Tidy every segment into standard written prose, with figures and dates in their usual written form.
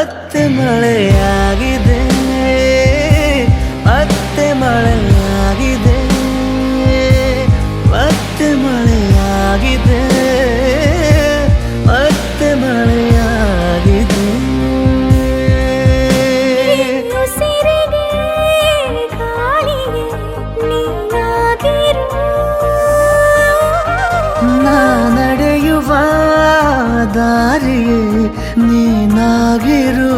ಮತ್ತೆ ಮಳೆಯಾಗಿದೆ, ಮತ್ತೆ ಮಳೆಯಾಗಿದೆ, ಮತ್ತೆ ಮಳೆಯಾಗಿದೆ, ಮತ್ತೆ ಮಳೆಯಾಗಿದೆ. ಉಸಿರಿಗೆ ಗಾಳಿಗೆ ನೀನಾಗಿರು, ನಾ ನಡೆಯುವ ದಾರಿಗೆ ನೀನಾಗಿರು.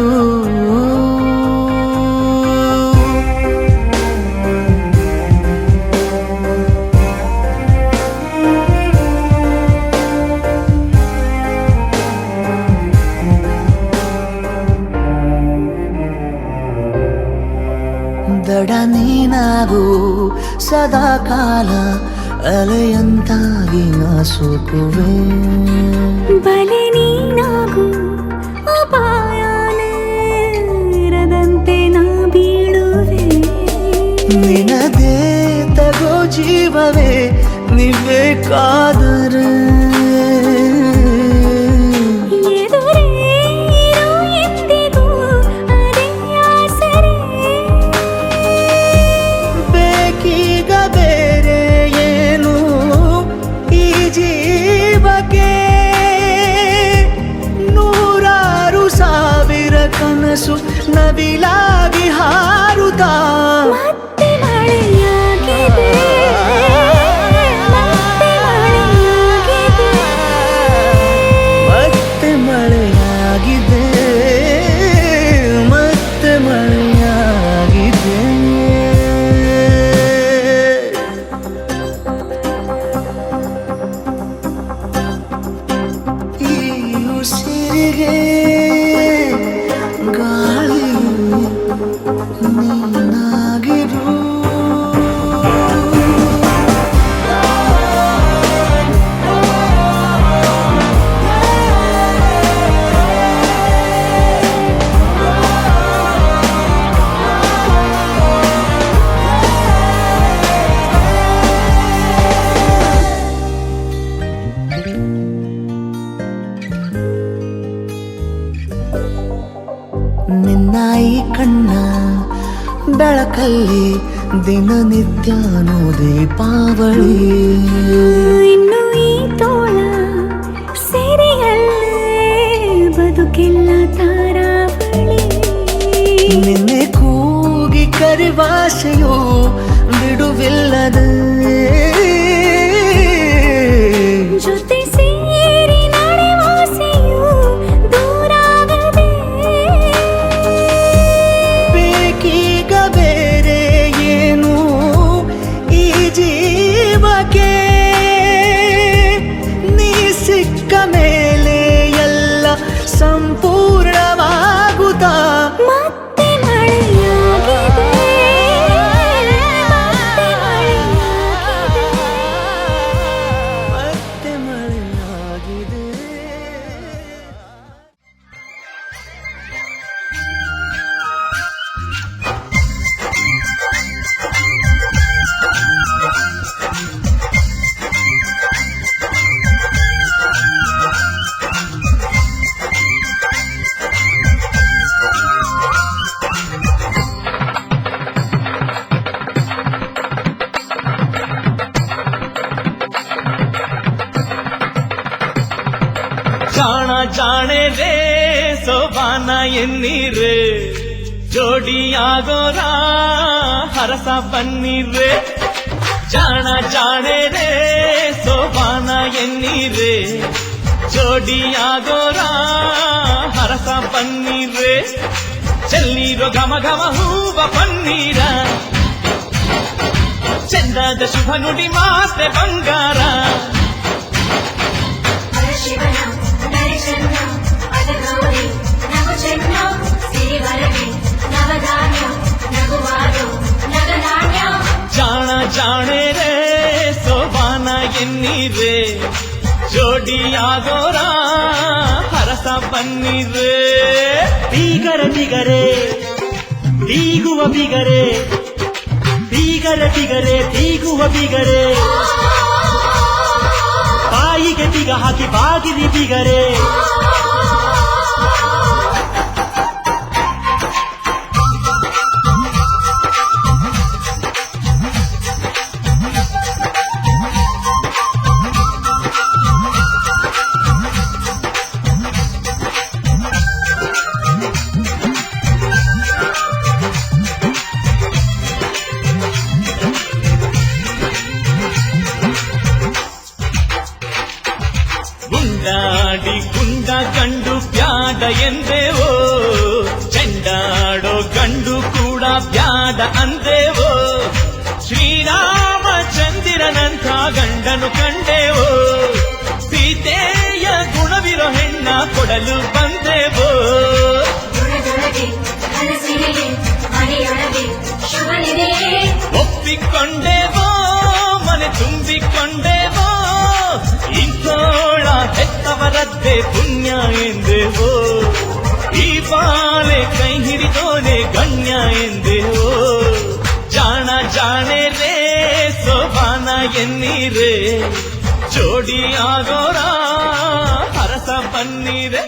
ದಡ ನೀನಾಗು ಸದಾ ಕಾಲ ಅಲೆಯಂತಾಗಿ ನಾ ಸೋಕುವೆ. ಬಲೆ ನೀನಾಗು ಅಪಾಯದಂತೆ ನಾ ಬೀಳುವೆ. ನಿನದೇ ತಗೋ ಜೀವವೇ ನೀಬೇಕಾದರೆ, ಎದುರೇ ಇರು ಎಂದಿಗೂ ಅದೇ ಆಸರೆ. ಬೇಕೀಗ ಬೇರೆ ಏನು ಈ ಜೀವಕ್ಕೆ, ನೂರಾರು ಸಾವಿರ ಕನಸು ನವಿಲಾಗಿ ಹಾರುತ್ತಾ ಮತ್ತೆ ಮಳೆಯಾಗಿದೆ, ಮತ್ತೆ ಮಳೆಯಾಗಿದೆ, ಮತ್ತೆ ಮಳೆಯಾಗಿದೆ, ಮತ್ತೆ ಮಳೆಯಾಗಿದೆ. ಈ ಉಸಿರಿಗೆ ಗಾಳಿ ನೀನಾಗಿರು. ನಿನ್ನ ಈ ಕಣ್ಣ ಬೆಳಕಲ್ಲಿ ದಿನನಿತ್ಯನೂ ದೀಪಾವಳಿ. ಇನ್ನು ಈ ತೋಳ ಸೆರೆಯಲ್ಲೇ ಬದುಕೆಲ್ಲ ತಾರಾವಳಿ. ನಿನ್ನೆ ಕೂಗಿ ಕರಿವಾಸೆಯೋ ಬಿಡುವಿಲ್ಲದೆ, ಜೊತೆ ಸೇರಿ ನಡೆವಾಸೆಯೂ ದೂರಾಗದೆ. ಬೇಕೀಗ ಬೇರೆ ಏನು ಈ ಜೀವಕ್ಕೆ, ನೀ ಸಿಕ್ಕ ಮೇಲೆ ಎಲ್ಲ ಸಂಪೂರ್ಣವಾಗುತ್ತಾ ಮತ್ತೆ ಮಳೆಯಾಗಿದೆ, ಮತ್ತೆ ಮಳೆಯಾಗಿದೆ, ಮತ್ತೆ ಮಳೆಯಾಗಿದೆ. ಜಾಣ ಜಾಣೆ ರೇ ಸೋಬಾನ ಎನ್ನೀರೆ, ಜೋಡಿಯಾಗೋರ ಹರಸ ಬನ್ನೀರೆ. ಜಾಣ ಜಾಣೆ ರೇ ಸೋಬಾನ ಎನ್ನೀರೆ, ಜೋಡಿಯಾಗೋರ ಹರಸ ಬನ್ನೀರೆ. ಚೆನ್ನೀರೋ ಘಮ ಘಮ ಹೂವ ಪನ್ನೀರ, ಚಂದದ ಶುಭ ನುಡಿ ಮಾತೆ ಬಂಗಾರ. ಜಾಣ ಜಾಣೆ ರೇ ಸೋಬಾನ ಎನ್ನೀರೆ, ಜೋಡಿಯಾಗೋರ ಹರಸ ಬನ್ನೀರೆ. ಬೀಗರೆ ಬಿಗರೆ ಬೀಗುವ ಬಿಗರೆ, ಬೀಗರೆ ಬಿಗರೆ ಬೀಗುವ ಬಿಗರೆ. ಬಾಯಿಗೆ ಬೀಗ ಹಾಕಿ ಬಾಗಿರಿ ಬಿಗರೆ. ಗುಂಡಾಡಿ ಗುಂಡ ಗಂಡು ಬ್ಯಾಡ ಎಂದೇವೋ, ಚೆಂಡಾಡೋ ಗಂಡು ಕೂಡ ಬ್ಯಾಡ ಅಂದೇವೋ. ಶ್ರೀರಾಮಚಂದಿರನಂಥ ಗಂಡನು ಕಂಡೇವೋ, ಸೀತೆಯ ಗುಣವಿರೋ ಹೆಣ್ಣ ಕೊಡಲು ಬಂದೇವೋ. ಗುಣದೊಳಗೆ ಕನಸಿನಿದೆ ಮನೆಯೊಳಗೆ ಶುಭನಿದೆ. ಒಪ್ಪಿಕೊಂಡೇವೋ ಮನೆ ತುಂಬಿಕೊಂಡೇವೋ, ಇಂಥೋಳ ಹೆತ್ತವರದ್ದೇ ಪುಣ್ಯ ಎಂದೇವೋ. ಈ ಬಾಳೆ ಕೈ ಹಿಡಿದೋನೆ ಗಣ್ಯ ಎಂದೇವೋ. ಜಾಣ ಜಾಣೆ ರೇ ಸೋಬಾನ ಎನ್ನೀರೇ, ಜೋಡಿ ಆಗೋರ ಹರಸ ಬನ್ನೀರೆ.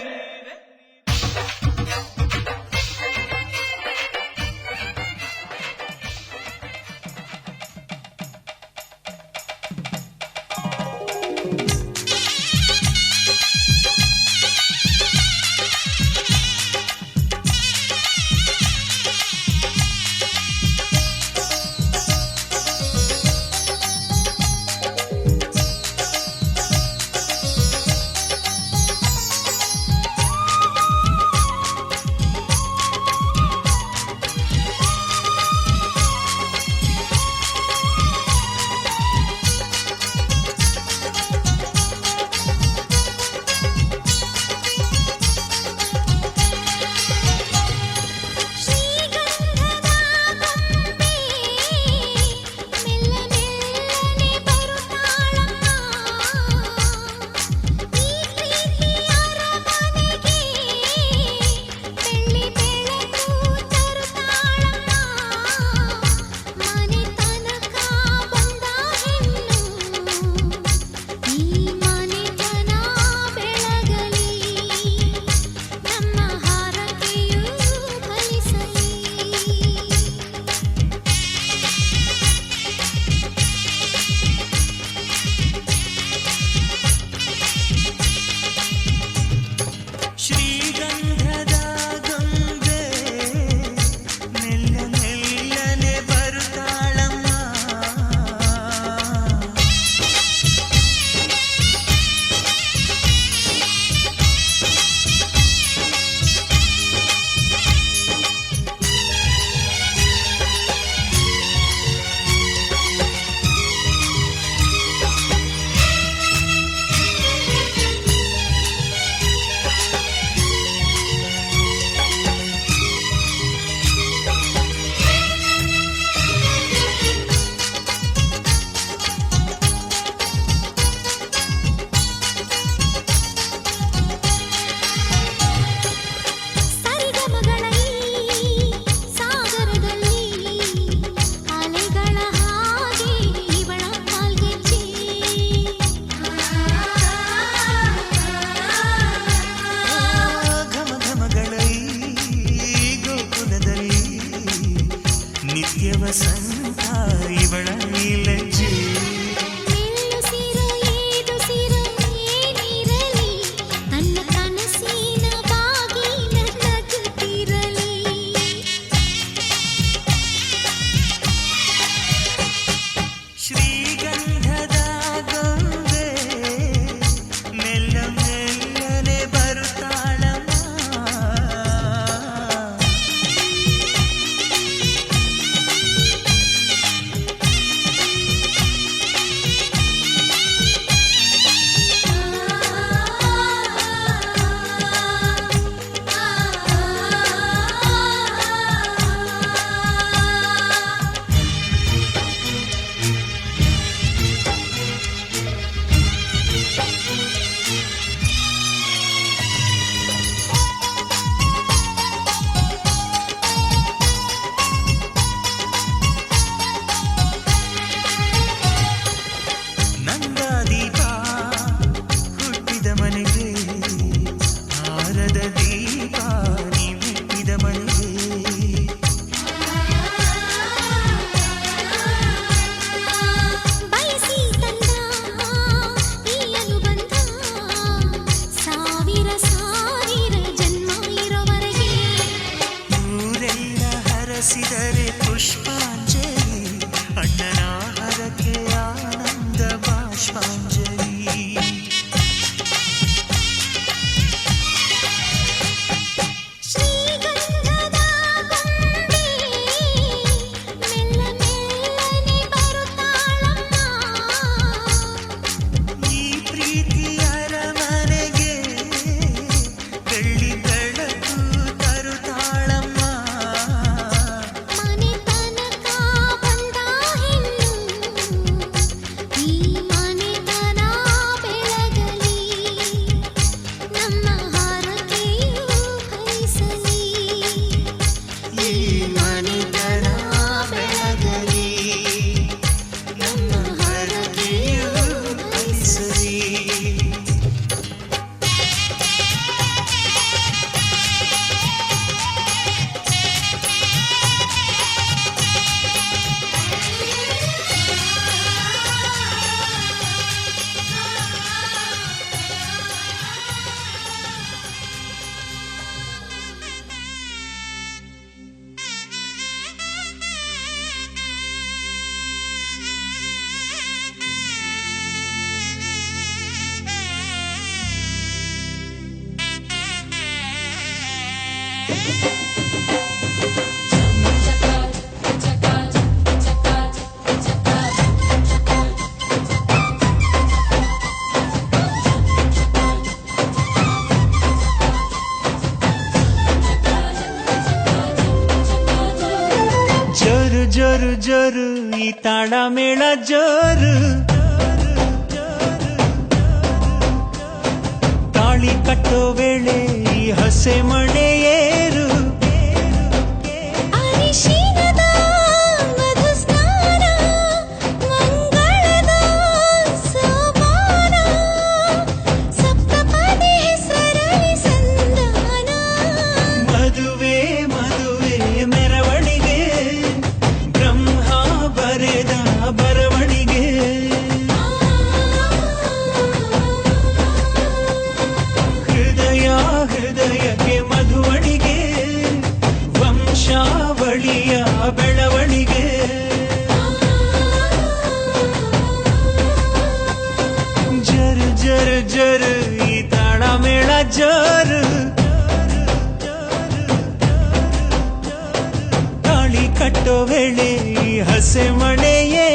ಈ ತಾಳ ಮೇಳ ಜೋರು, ತಾಳಿ ಕಟ್ಟೋ ವೇಳೆ ಈ ಹಸೆ ಮಣೆ ಏರು, ಅರಿಶಿನದ ಮಧು ಸ್ನಾನ, ಮಂಗಳದ ಸೋಪಾನ, ಸಪ್ತಪದಿ ಹೆಸರಲಿ ಸಂಧಾನ. ಮದುವೆ ಮದುವೆ ಮೆರವಣಿಗೆ, ಬ್ರಹ್ಮ ಬರೆದ ಬರವಣಿಗೆ. ಹೃದಯ ಹೃದಯಕ್ಕೆ ಮಧುವಣಿಗೆ, ವಂಶಾವಳಿಯ ಬೆಳವಣಿಗೆ. ಜರ್ ಜರ್ ಜರ್ ಈ ತಾಳ ಮೇಳ ಜರು, ತಾಳಿ ಕಟ್ಟೋ ವೇಳೆ ಈ ಹಸೆ ಮಣೆಯೇ.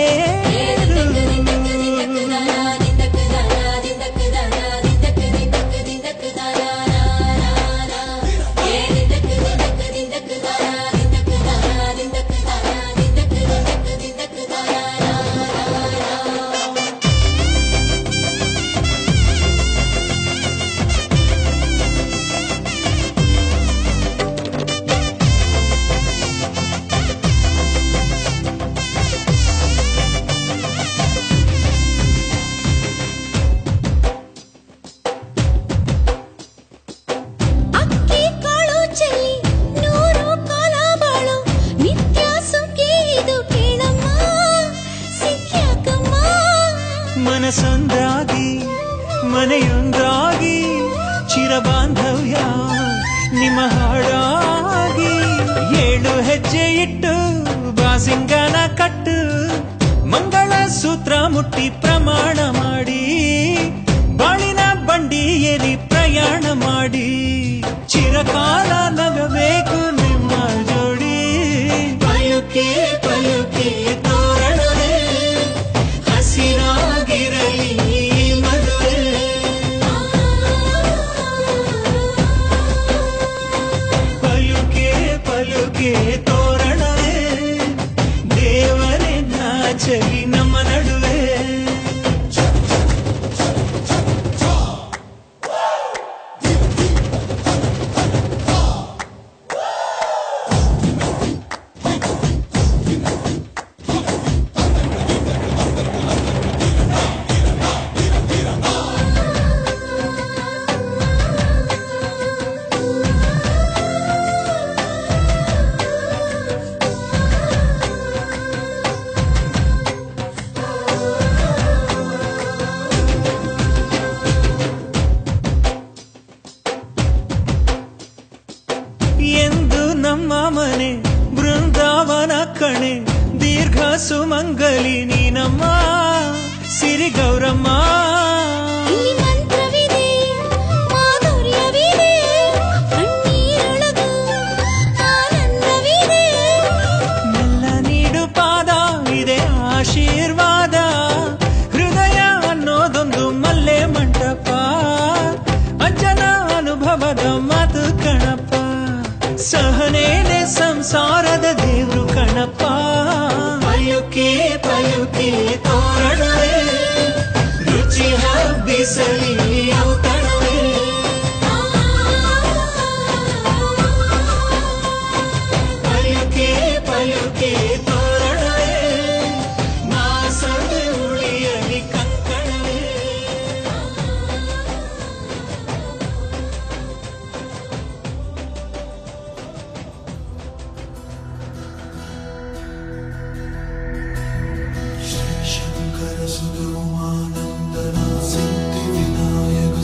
ಅಕ್ಕಿ ಕಾಳು ಚೆಲ್ಲಿ ನೂರು ಕಾಲ ಬಾಳು, ನಿತ್ಯ ಸುಖಿ ಇದು ಕೇಳಮ್ಮ ಸಿಕ್ಯಾಕಮ್ಮ. ಮನಸೊಂದಾಗಿ ಮನೆಯೊಂದಾಗಿ ಚಿರಬಾಂಧವ್ಯ ನಿಮ್ಮ ಹಾಡಾಗಿ. ಏಳು ಹೆಜ್ಜೆ ಇಟ್ಟು ಬಾಸಿಂಗನ ಕಟ್ಟು, ಮಂಗಳ ಸೂತ್ರ ಮುಟ್ಟಿ ಪ್ರಮಾಣ ಮಾಡಿ, ಬಾಳಿನ ಬಂಡಿ ಏರಿ ಪ್ರಯಾಣ ಮಾಡಿ. ಚಿರಕಾಲ ನಗಬೇಕು ನಿಮ್ಮ ಜೋಡಿ, ಪಯುಕೆ ಪಯುಕೆ ತೋರಣವೇ, ಹಸಿರಾಗಿರಲಿ ಈ ಮದುವೆ. ಪಯುಕೆ ಪಯುಕೆ ತೋರಣವೇ, ದೇವರೇ ನಾಚಲಿ ನಮ್ಮ ನಡುವೆ. ಎಂದು ನಮ್ಮ ಮನೆ ಬೃಂದಾವನ ಕಣೆ, ದೀರ್ಘ ಸುಮಂಗಲಿ ನೀನಮ್ಮ ಸಿರಿ ಗೌರಮ್ಮ. ಇಲ್ಲಿ ಮಂತ್ರವಿದೆ ಮಾಧುರ್ಯವಿದೆ, ಕಣ್ಣೀರೊಳಗೂ ಆನಂದವಿದೆ. ಮೆಲ್ಲ ನೀಡು ಪಾದ ಇದೆ ಆಶೀರ್ವಾದ, ಹೃದಯ ಅನ್ನೋದೊಂದು ಮಲ್ಲೆ ಮಂಟಪ, ಅಜ್ಜನ ಅನುಭವದ ಮಾತು ಕಣಪ್ಪ. ಸಹನೇನೆ ಸಂಸಾರದ ದೇವ್ರು ಕಣಪ್ಪ. ಪಯುಕೆ ಪಯುಕೆ ತೋರಣವೇ, ರುಚಿ ಹಬ್ಬಿಸಲಿ ಔತಣವೇ. ಪಯುಕೆ ಪಯುಕೆ ತೋರಣವೇ, ಮಾಸವೇ ಉಳಿಯಲಿ ಕಂಕಣವೇ. ಶಂಕರ ಸುಧೋಮಾನಂದನ ಸಿದ್ಧಿ ವಿನಾಯಕ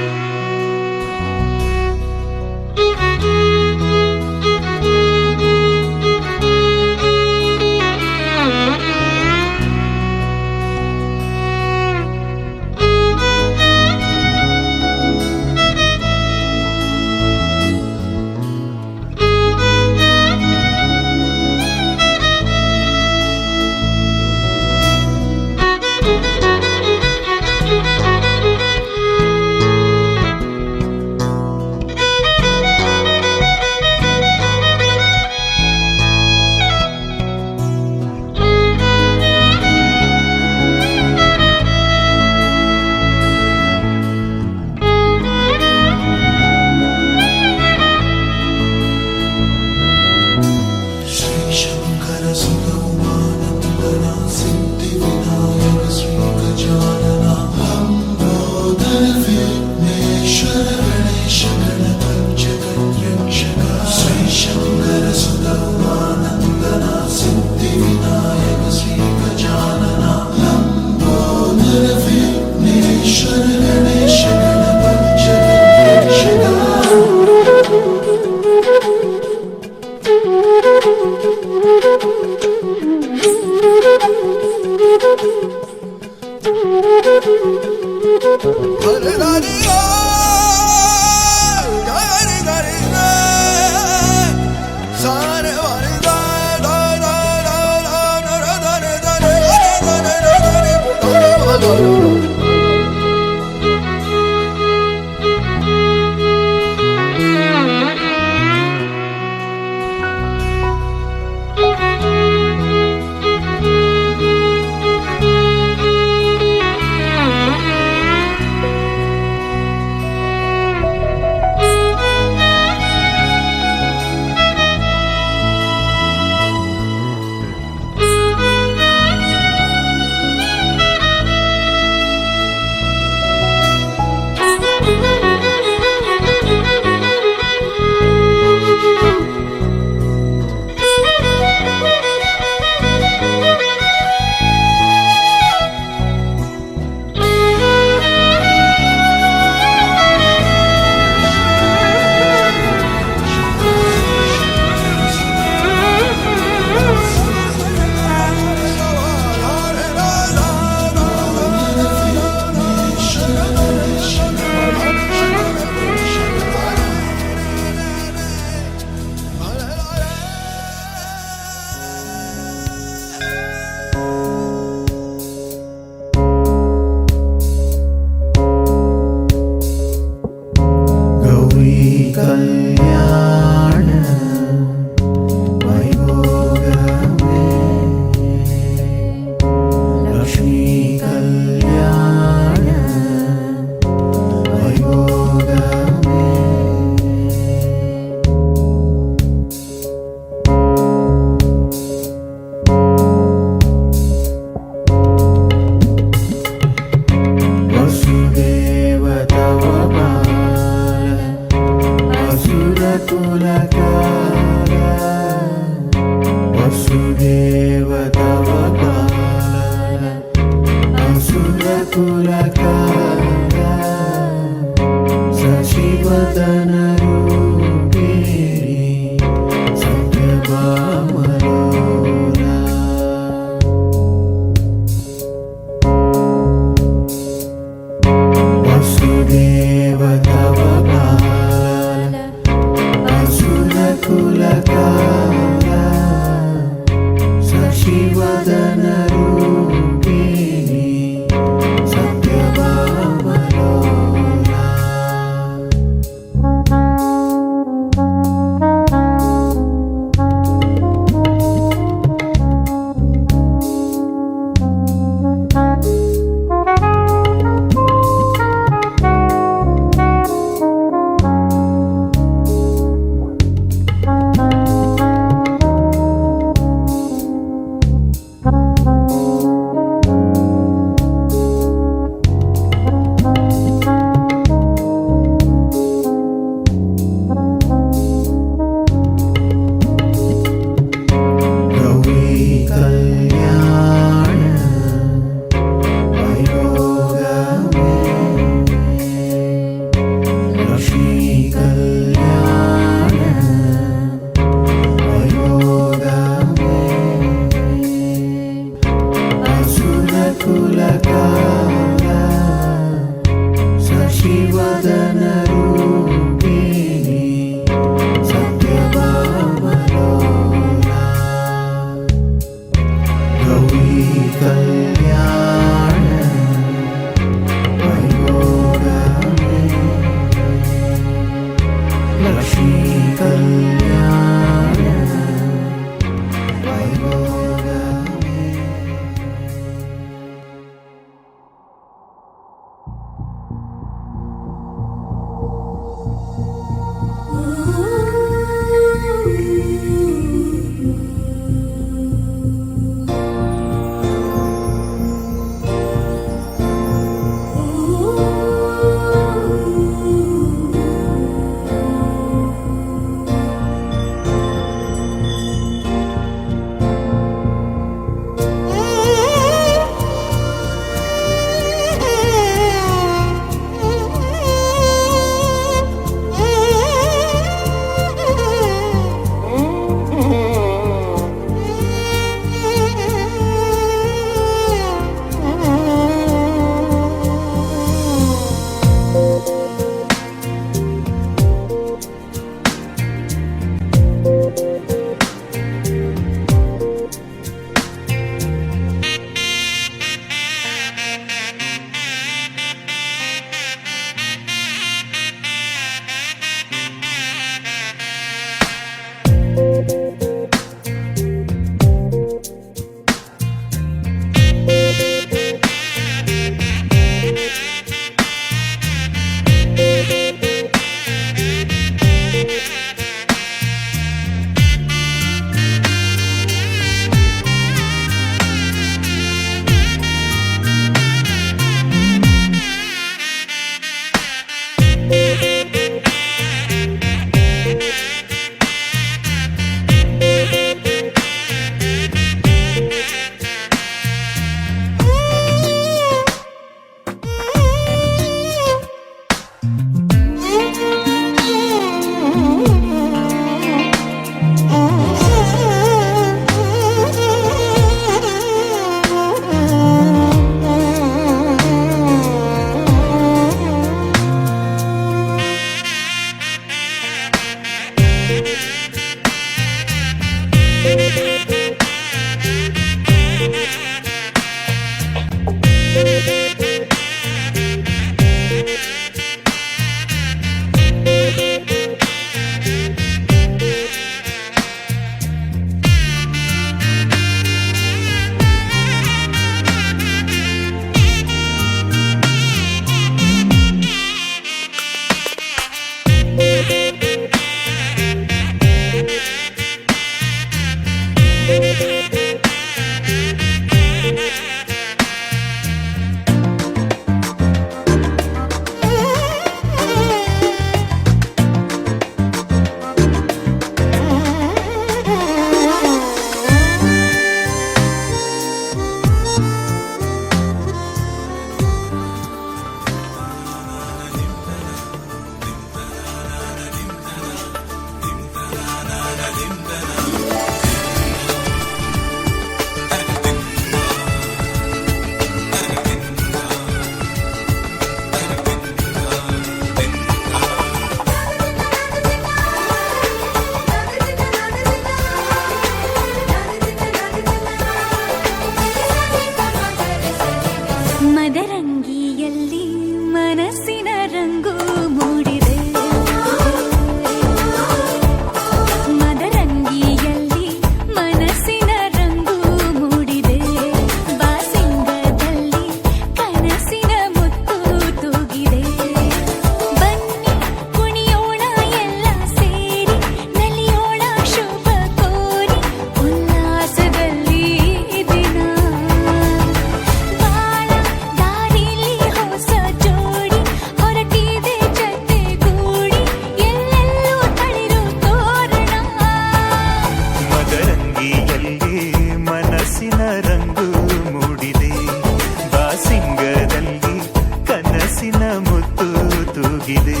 ಮುತ್ತು ತೂಗಿದೆ.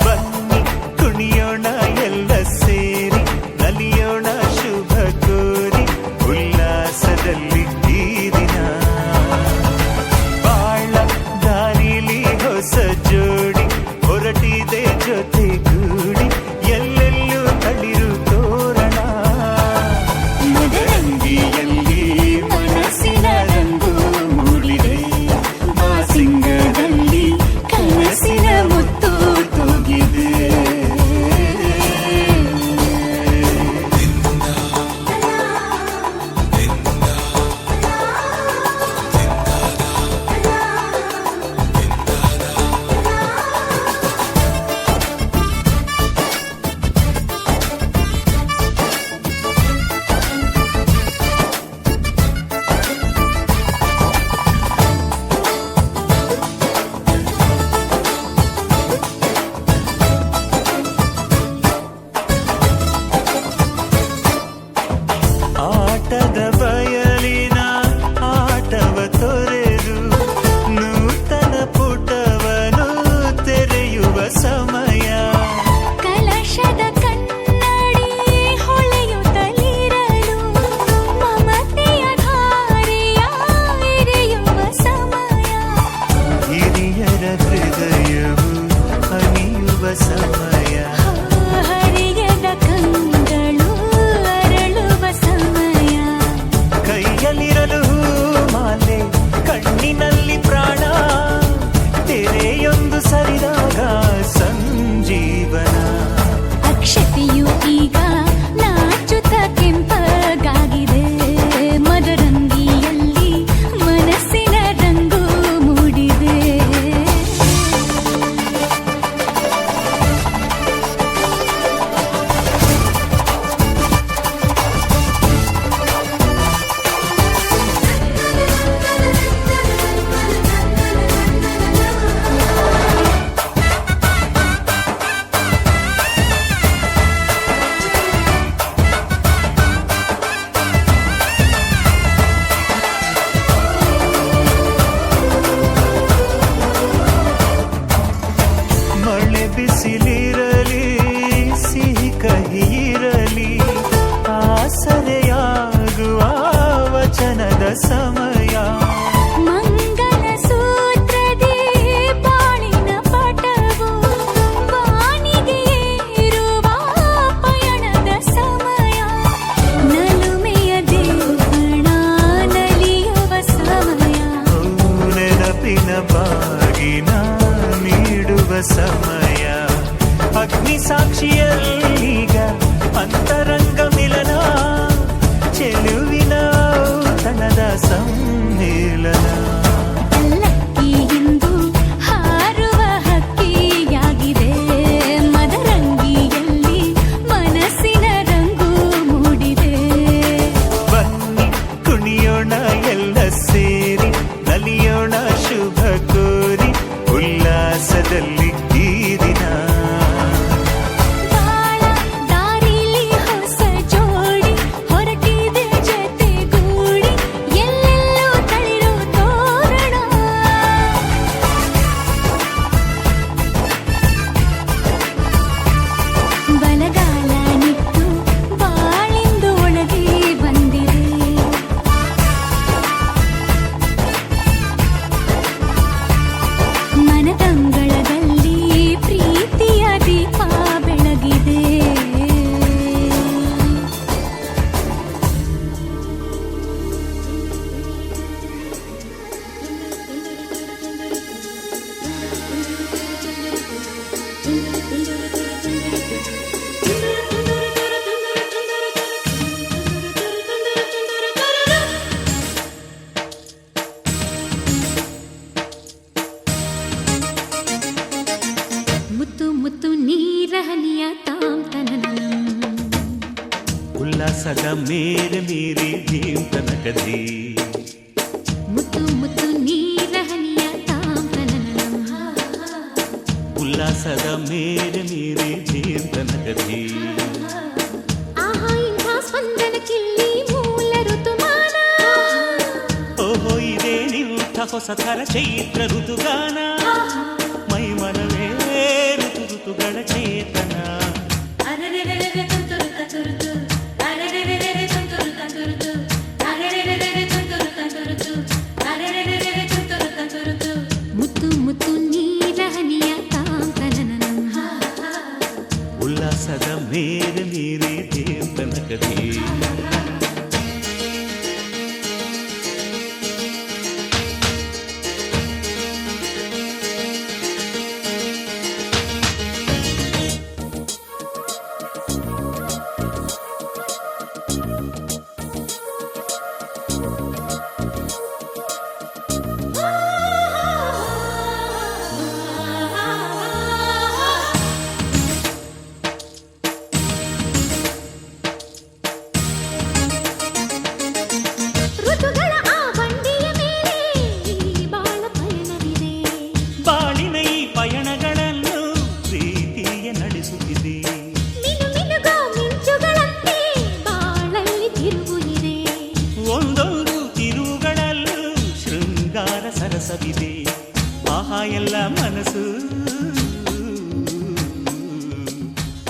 ಬನ್ನಿ ಕುಣಿಯೋಣ ಎಲ್ಲ ಸೇರಿ, ನಲಿಯೋಣ ಶುಭ ಕೋರಿ, ಉಲ್ಲಾಸದಲ್ಲಿ ಈ ದಿನ. ಬಾಳ ದಾರಿಲಿ ಹೊಸ ಜೋಡಿ ಹೊರಟಿದೆ ಜೊತೆಗೂಡಿ, ಎಲ್ಲೆಲ್ಲೂ ತಳಿರು ತೋರಣ. ಮದರಂಗಿಯಲ್ಲಿ ಮನಸ್ಸಿನ ರಂಗು ಮೂಡಿದೆ, ಬಾಸಿಂಗದಲ್ಲಿ ಕನಸಿನ ಮುತ್ತು ತೂಗಿದೆ. ಆಟದ ಬಯಲಿನ ಆಟವ ತೊರೆದು, ನೂತನ ಪುಟವನು ತೆರೆಯುವ ಸಮಯ. ಕಲಶದ ಕನ್ನಡಿ ಹೊಳೆಯುತ್ತಲಿರಲು, ಮಮತೆಯ ಧಾರೆಯ ಎರೆಯುವ ಸಮಯ. ಹಿರಿಯರ ಹೃದಯವು ಹನಿಯುವ ಸಮಯ. ಹರಿಯದ ಕಂಗಳು ಅರಳುವ ಸಮಯ. ಕೈಯಲ್ಲಿರಲು ಮಾಲೆ, ಕಣ್ಣಿನಲ್ಲಿ ಪ್ರಾಣ, ತೆರೆಯೊಂದು ಸರಿದಾಗ ಸಂಜೀವನ. ಅಕ್ಷತೆಯು ಈಗ ನಾಚುತ್ತ ಕೆಂಪಗಾಗಿದೆ, ಮದರಂಗಿಯಲ್ಲಿ ಮನಸ್ಸಿನ ರಂಗು ಮೂಡಿದೆ. ಮಳೆ ಬಿಸಿಲಿರಲಿ, ಸಿಹಿ ಕಹಿ ಇರಲಿ, ಆಸರೆಯಾಗುವ ವಚನದ ಸಮಯ. ಮಂಗಲ ಸೂತ್ರದಿ ಬಾಳಿನ ಪಟವು, ಬಾನಿಗೆ ಏರುವ ಪಯಣದ ಸಮಯ. ನಲುಮೆಯ ದೇವಣ ನಲಿಯುವ ಸಮಯ. ನೆನಪಿನ ಬಾಗಿನ ನೀಡುವ ಸಮಯ. ಅಗ್ನಿ ಸಾಕ್ಷಿಯಲ್ಲೀಗ ಅಂತರಂಗ ಮಿಲನ, ಚೆಲುವಿನ ಔತಣದ ಸಮ್ಮಿಲನ. ಪಲ್ಲಕ್ಕಿ ಇಂದು ಹಾರುವ ಹಕ್ಕಿಯಾಗಿದೆ, ಮದರಂಗಿಯಲ್ಲಿ ಮನಸ್ಸಿನ ರಂಗು ಮೂಡಿದೆ. ಬನ್ನಿ ಕುಣಿಯೋಣ ಎಲ್ಲ ಸೇರಿ, ನಲಿಯೋಣ ಶುಭ ಕೋರಿ, ಉಲ್ಲಾಸದಲ್ಲಿ ಈ ದಿನ. ಬಾಳ ದಾರಿಲಿ ಹೊಸ ಜೋಡಿ ಹೊರಟಿದೆ ಜೊತೆಗೂಡಿ, ಎಲ್ಲೆಲ್ಲೂ ತಳಿರು ತೋರಣ. ಬಲಗಾಲ ನಿಟ್ಟು ಬಾಳಿಂದು ಒಳಗೆ ಬಂದಿದೆ. ಮನದಂಗಳದಲ್ಲಿ ಪ್ರೀತಿಯ ದೀಪ ಬೆಳಗಿದೆ. ಮುತ್ತು ಮುತ್ತು ನೀರಹನಿಯ ತಾಂ ತನನಂ, ಉಲ್ಲಾಸದ ಮೇಲೆ ಮೀರಿ ಜೀವನಕದಿ. ಮುತ್ತು ಮುತ್ತು ನೀರಹನಿಯ ತಾಂ ತನನಂ. ಉಲ್ಲಾಸದ ಮೇಲೆ ಮೀರಿ ಜೀವನಕದಿ. ಆಹಾ ಇಂಥ ಸ್ಪಂದನಕ್ಕಿಲ್ಲಿ ಮೂಲ ಋತುಮಾನ. ಓಹೋ ಇದೇ ನಿಂಥ ಹೊಸ ಥರ ಚೈತ್ರ ಋತುಗಾನ. ಮುತ್ತು ನೀರಹನಿಯ ತಾಂತನನಂ ಉಲ್ಲಾಸದ ಮೇರೆ ನೀರೇ ದೇವನ ಕಥೆ ಋತುಗಳ ಆ ಬಂಡಿಯ ಮೇಲೆ ಬಾಳ ಪಯಣವಿದೆ ಬಾಳಿನ ಈ ಪಯಣಗಳನ್ನು ಪ್ರೀತಿಯ ನಡೆಸುತ್ತಿದೆ ಮಿನು ಮಿನುಗೋ ಮಿಂಚುಗಳಂತೆ ಬಾಳಲ್ಲಿ ತಿರುವು ಇದೆ ಒಂದೊಂದು ತಿರುವುಗಳಲ್ಲೂ ಶೃಂಗಾರ ಸರಸವಿದೆ ಆಹಾ ಎಲ್ಲ ಮನಸ್ಸು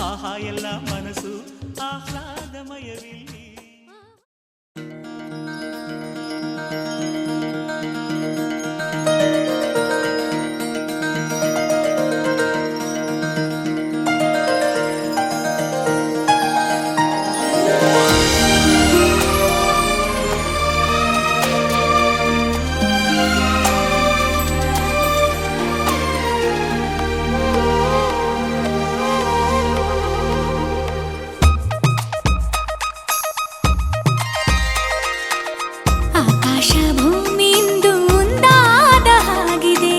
ಆಹಾ ಎಲ್ಲ ಮನಸ್ಸು ಆಹ್ಲಾದಮಯವಿಲ್ಲಿ ಆಕಾಶ ಭೂಮಿಯಿಂದ ಒಂದಾದ ಹಾಗಿದೆ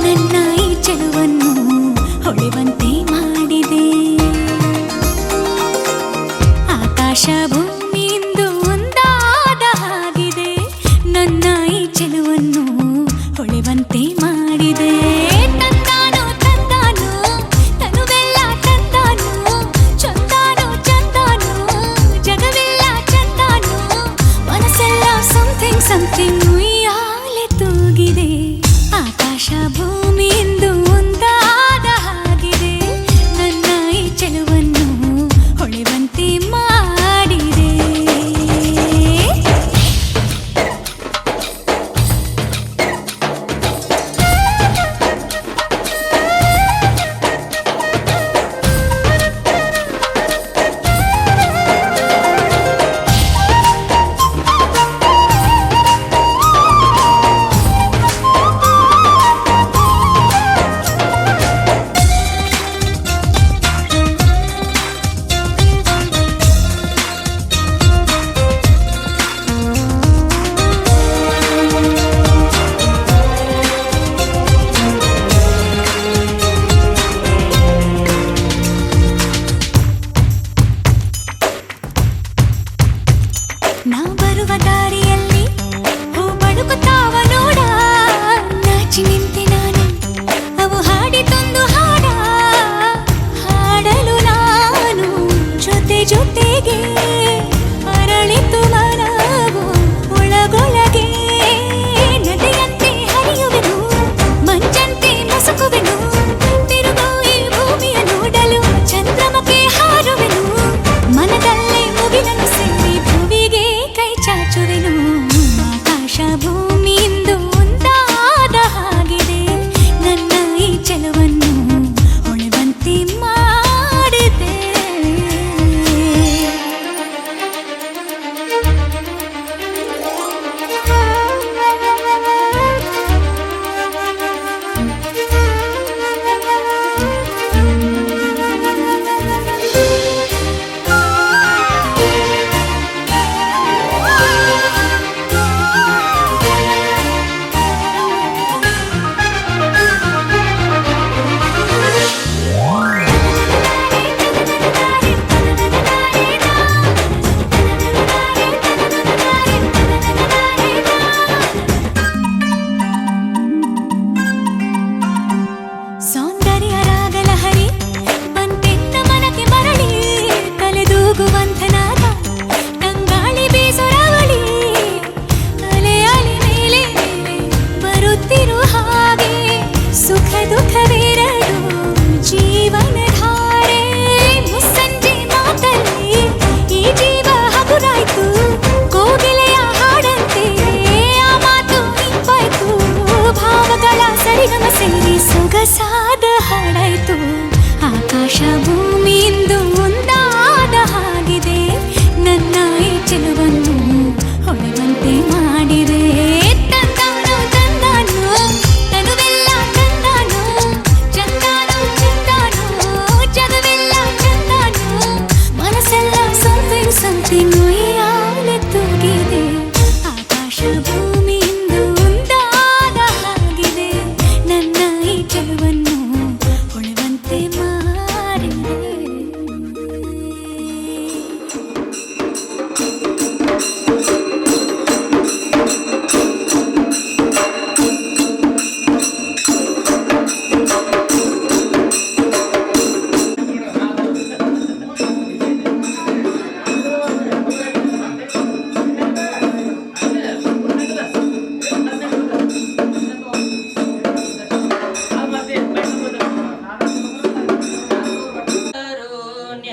ನನ್ನ ಈ ಚೆಲುವನ್ನು ಹೊಳೆವಂತೆ ಮಾಡಿದೆ ಆಕಾಶ ಭೂಮಿಯಿಂದ ಒಂದಾದ ಹಾಗಿದೆ ನನ್ನ ಈ ಚೆಲುವನ್ನು ಹೊಳೆವಂತೆ ಮಾಡಿದೆ ತಂದಾನು ತಂದಾನು ತನುವೆಲ್ಲ ತಂದಾನು ಚಂದಾನು ಚಂದಾನು ಜಗವೆಲ್ಲ ಚಂದಾನು ಮನಸ್ಸೆಲ್ಲ ಸಮಥಿಂಗ್ ಸಮಥಿಂಗ್ ಉಯ್ಯಾಲೆ ತೂಗಿದೆ ಆಕಾಶ ಭೂಮಿಯಿಂದ ಒಂದಾದ ಹಾಗಿದೆ ನನ್ನ ಈ ಚೆಲುವನ್ನು ಹೊಳೆವಂತೆ ಮಾಡಿದೆ ನಾ ಬರುವ ದಾರಿಯಲ್ಲಿ ಹೂ ಬಡುಕುತ್ತಾವ ನೋಡ ನಾಚಿ ನಿಂತೆ ನಾನು ಅವು ಹಾಡಿತೊಂದು ಹಾಡ ಹಾಡಲು ನಾನು ಜೊತೆ ಜೊತೆಗೆ ಅರಳಿತು ಮನವು ಒಳಗೊಳಗೆ ನದಿಯಂತೆ ಹರಿಯುವೆನು ಮಂಜಂತೆ ಮಸುಕುವೆನು ತಿರುಗೋ ಈ ಭೂಮಿಯ ನೋಡಲು ಚಂದ್ರಮಕ್ಕೆ ಹಾರುವೆನು ಮನದಲ್ಲೇ ಮುಗಿಲನ್ನು ಸೇರಿ ಭುವಿಗೆ ಕೈ ಚಾಚುವೆನು ಆಕಾಶ ಭೂಮಿಯಿಂದ ಒಂದಾದ ಹಾಗಿದೆ ನನ್ನ ಈ ಚೆಲುವನ್ನು ಹೊಳೆವಂತೆ ಮಾಡಿದೆ ಸೌಂದರ್ಯ ರಾಗಲಹರಿ ಬಂತೆನ್ನ ಮನಕ್ಕೆ ಮರಳಿ ತಲೆದೂಗುವಂಥನಾದ ತಂಗಾಳಿ ಬೀಸೊರವಳಿ ಅಲೆ ಅಲೆ ಮೇಲೆ ಬರುತ್ತಿರು ಹಾಗೆ ಸುಖ ದುಃಖವೆರಡು ಜೀವನ ಧಾರೆ ಮುಸ್ಸಂಜೆ ಮಾತಲ್ಲಿ ಈ ಜೀವ ಹಗುರಾಯ್ತು ಕೋಗಿಲೆಯ ಹಾಡಂತೆ ಆ ಮಾತು ಇಂಪಾಯ್ತು ಭಾವಗಳ ಸರಿಗಮ ಸೊಗಸಾದ ಹಾಡಾಯ್ತು ಆಕಾಶ ಭೂಮಿಯಿಂದ ಒಂದಾದ ಹಾಗಿದೆ ನನ್ನ ಈ ಚೆಲುವನ್ನು ಹೊಳೆವಂತೆ ಮಾಡಿದೆ ತಂದಾನು ತಂದಾನು ತನುವೆಲ್ಲ ತಂದಾನು ಚಂದಾನು ಚಂದಾನು ಜಗವೆಲ್ಲ ಚಂದಾನು ಮನಸ್ಸೆಲ್ಲ ಸಮಥಿಂಗ್ ಉಯ್ಯಾಲೆ ತೂಗಿದೆ ಆಕಾಶ ಭೂಮಿಯಿಂದ ಒಂದಾದ ಹಾಗಿದೆ ನನ್ನ ಈ ಚೆಲುವನ್ನು ಹೊಳೆವಂತೆ ಮಾಡಿದೆ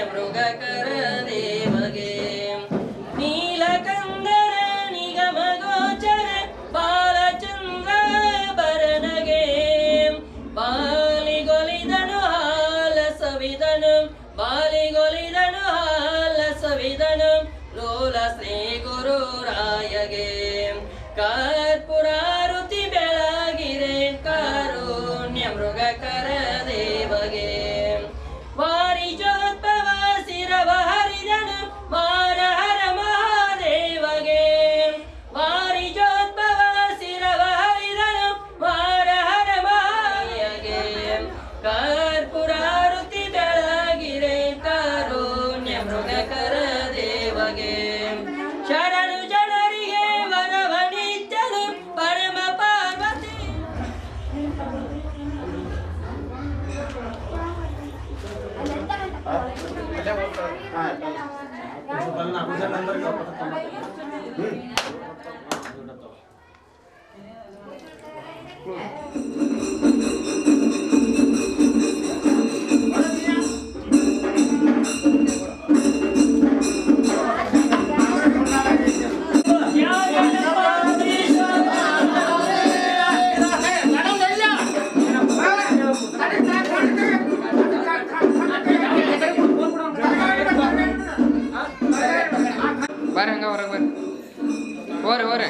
ಮೃಗಕರ ದೇವಗೆ ನೀಲಕಂದರ ನಿಗಮ ಗೋಚರ ಬಾಲಚಂದ್ರ ಬರನಗೆ ಬಾಲಿಗೊಲಿದನು ಹಾಲ ಸವಿದನು ಬಾಲಿಗೊಲಿದನು ಹಾಲ ಸವಿದನು ಲೋಲ ಶ್ರೀ ಗುರು ರಾಯಗೆ ಕರ್ಪುರಾರುತಿ ಬೆಳಗಿರೆ ಕಾರುಣ್ಯ ಮೃಗಕರ ದೇವಗೆ ವಾರಿಜೋದ್ಭವ ಶಿರವ ಹರಿದನು ಮಾರಹರ ಮಹಾದೇವಗೆ ವಾರಿಜೋದ್ಭವ ಶಿರವ ಹರಿದನು ಮಾರಹರ ಮಹಾದೇವಗೆ ಕರ್ಪುರಾರುತಿ ಬೆಳಗಿರೆ ಕಾರುಣ್ಯ ಮೃಗಕರ ದೇವಗೆ ಶರಣು ಜನರಿಗೆ ವರವನಿದ್ದನು ಪರಮ ಪಾರ್ವತಿ ಬರ್ರಿ ಹಂಗ ಹೊರಗೆ ಬರ್ರಿ ಹೋರಿ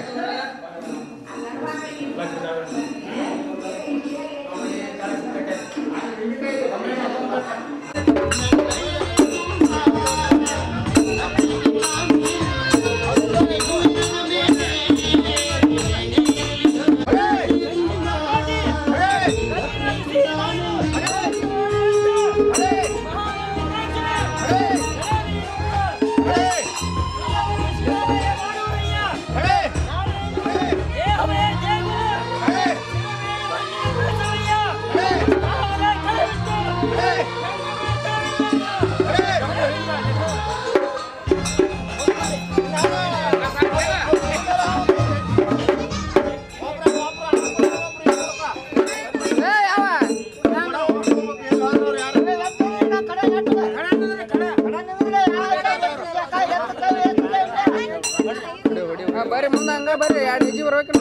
ಬರ್ರಿ ಮುಂದೆ ಹಂಗ ಬರ್ರಿ 2 ಹೆಜ್ಜೆ ಬರ್ಬೇಕು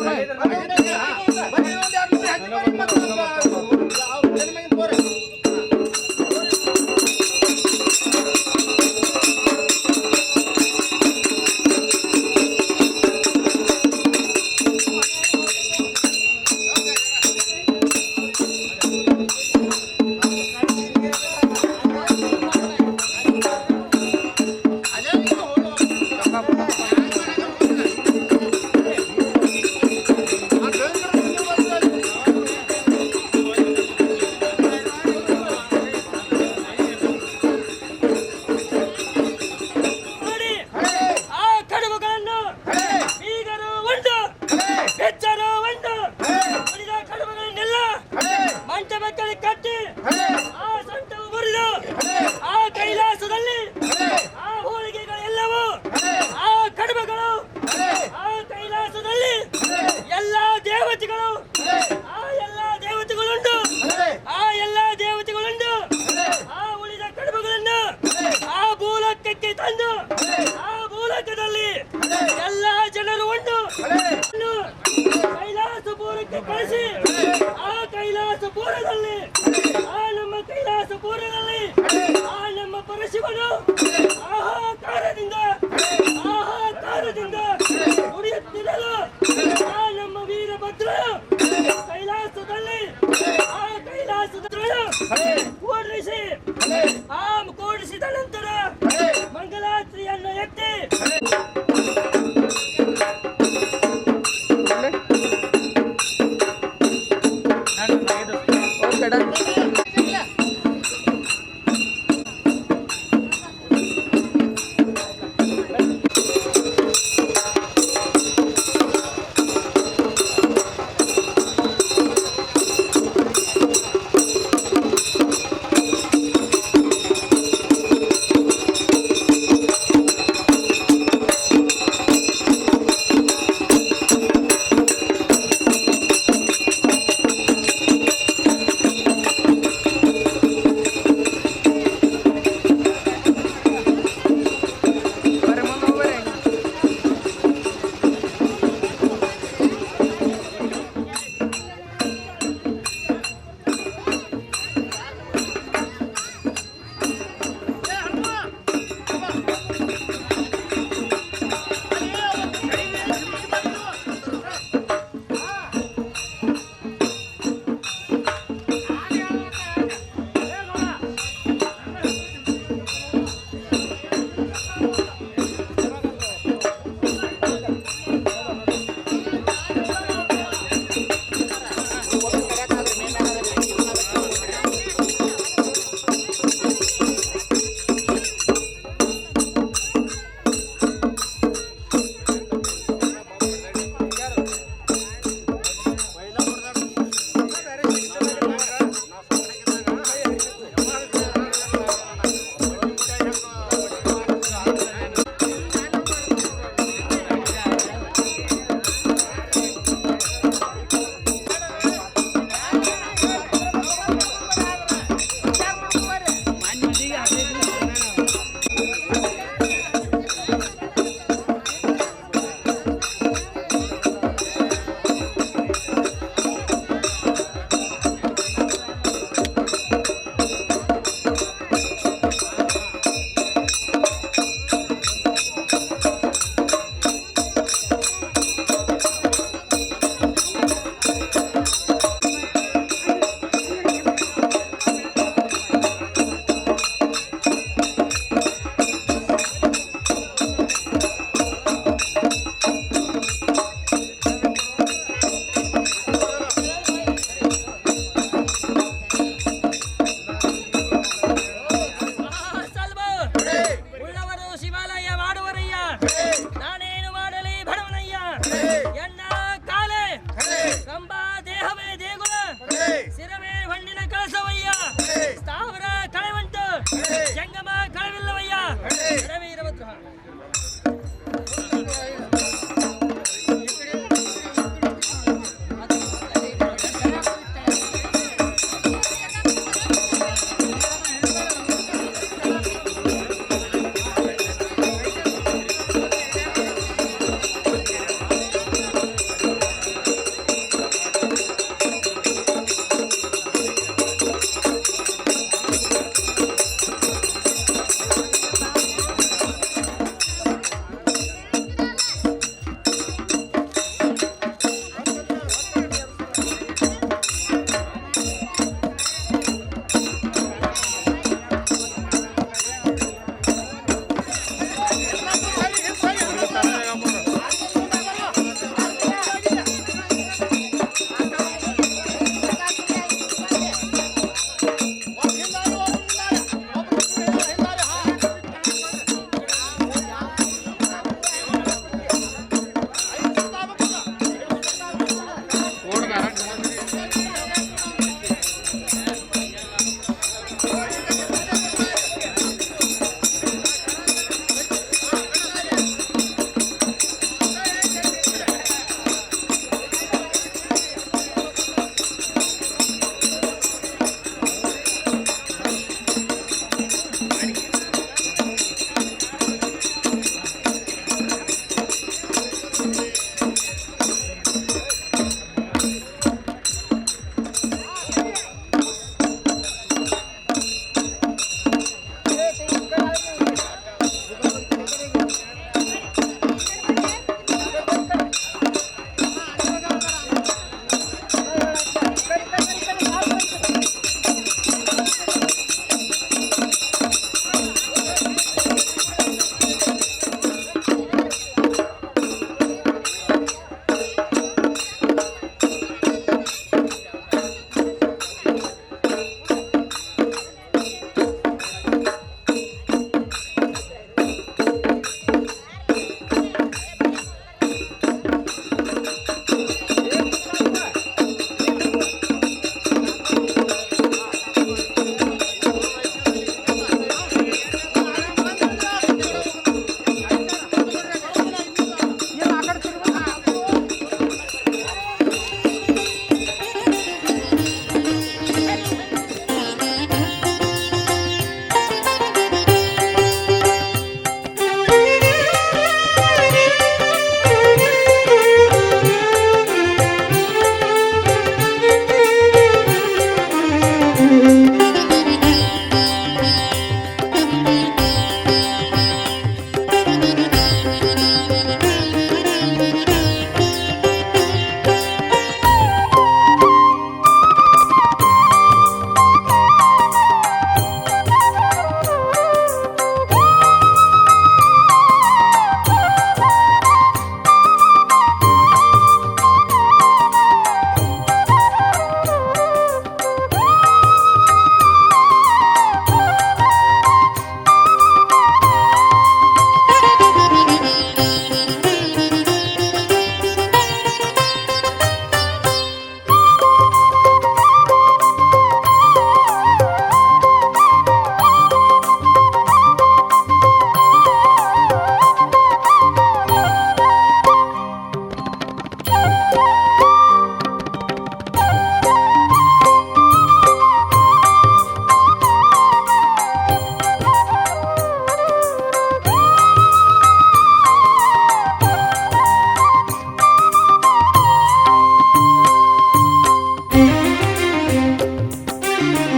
ಕಟ್ಟಿ ಆ ಸಂತವು ಮುರಿದು ಆ ಕೈಲಾಸದಲ್ಲಿ ಆ ಹೋಳಿಗೆಗಳೆಲ್ಲವೂ ಆ ಕಡುಬುಗಳು ಆ ಕೈಲಾಸದಲ್ಲಿ ಎಲ್ಲಾ ದೇವತೆಗಳು ಆ ಎಲ್ಲಾ ದೇವತೆಗಳುಂಟು ಆ ಎಲ್ಲಾ ದೇವತೆಗಳುಂಟು ಆ ಉಳಿದ ಕಡುಬುಗಳನ್ನು ಆ ಭೂಲೋಕಕ್ಕೆ ತಂದು ಆ ಭೂಲೋಕದಲ್ಲಿ ಎಲ್ಲಾ ಜನರು ಉಂಟು ಕೈಲಾಸ ಪೂರಕ್ಕೆ ಕಳಿಸಿ ಆ ಕೈಲಾಸ ಪೂರ ಪುರದಲ್ಲಿ ಆ ನಮ್ಮ ಕೈಲಾಸಪುರದಲ್ಲಿ ಆ ನಮ್ಮ ಪರಶಿವನು ಆಹಾಕಾರದಿಂದ ನುಡಿಯುತ್ತಿರಲು ಆ ನಮ್ಮ ವೀರಭದ್ರ ಕೈಲಾಸದಲ್ಲಿ ಆ ಕೂಡಿಸಿದ ನಂತರ ಮಂಗಲಾತ್ರಿಯನ್ನು ಎತ್ತಿ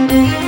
ಿ